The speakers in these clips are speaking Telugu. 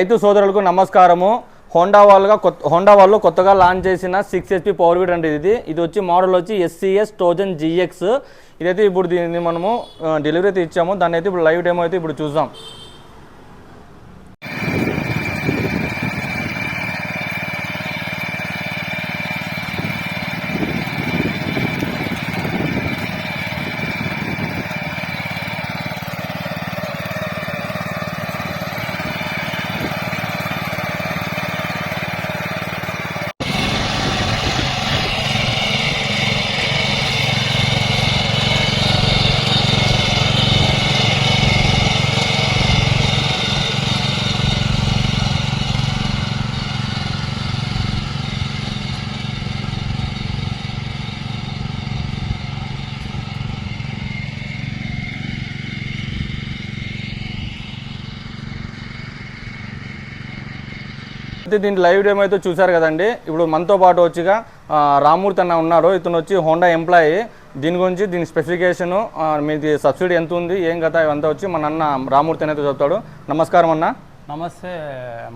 రైతు సోదరులకు నమస్కారము. హోండా వాళ్ళు కొత్తగా లాంచ్ చేసిన 6 HP పవర్ వీడర్ అండి. ఇది వచ్చి మోడల్ వచ్చి SCS Trojan GX. ఇదైతే ఇప్పుడు దీన్ని మనము డెలివరీ అయితే ఇచ్చాము. దాన్ని అయితే ఇప్పుడు లైవ్ డెమో అయితే ఇప్పుడు చూద్దాం. దీని లైవ్ డెమో అయితే చూసారు కదండి. ఇప్పుడు మనతో పాటు వచ్చిగా రామూర్తి అన్న ఉన్నాడు. ఇతను వచ్చి హోండా ఎంప్లాయీ. దీని గురించి దీని స్పెసిఫికేషను, మీది సబ్సిడీ ఎంత ఉంది, ఏం కదా ఇవంతా వచ్చి మన అన్న రామూర్తి అయితే చెప్తాడు. నమస్కారం అన్న. నమస్తే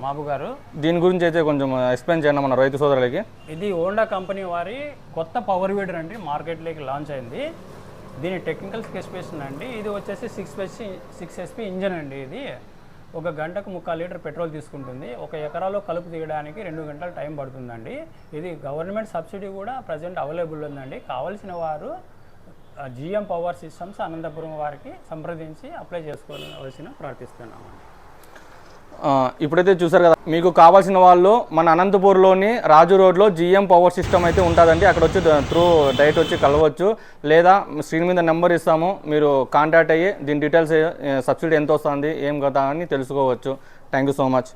మాబు గారు. దీని గురించి అయితే కొంచెం ఎక్స్ప్లెయిన్ చేయండి మన రైతు సోదరులకి. ఇది హోండా కంపెనీ వారి కొత్త పవర్ వీడర్ అండి, మార్కెట్లోకి లాంచ్ అయింది. దీని టెక్నికల్ స్పెసిఫికేషన్ అండి, ఇది వచ్చేసి 6 HP ఇంజన్ అండి. ఇది 1 గంటకు 3/4 లీటర్ పెట్రోల్ తీసుకుంటుంది. 1 ఎకరాలో కలుపు తీయడానికి 2 గంటల టైం పడుతుందండి. ఇది గవర్నమెంట్ సబ్సిడీ కూడా ప్రజెంట్ అవైలబుల్ ఉందండి. కావాల్సిన వారు GM పవర్ సిస్టమ్స్ అనంతపురం వారికి సంప్రదించి అప్లై చేసుకోవాల్సిన ప్రార్థిస్తున్నామండి. ఇప్పుడైతే చూసారు కదా, మీకు కావాల్సిన వాళ్ళు మన అనంతపూర్లోని రాజు రోడ్లో GM పవర్ సిస్టమ్ అయితే ఉంటుందండి. అక్కడ వచ్చి త్రూ డైరెక్ట్ వచ్చి కలవచ్చు, లేదా స్క్రీన్ మీద నెంబర్ ఇస్తాము, మీరు కాంటాక్ట్ అయ్యి దీని డీటెయిల్స్, సబ్సిడీ ఎంత వస్తుంది, ఏం కదా అని తెలుసుకోవచ్చు. Thank you so much.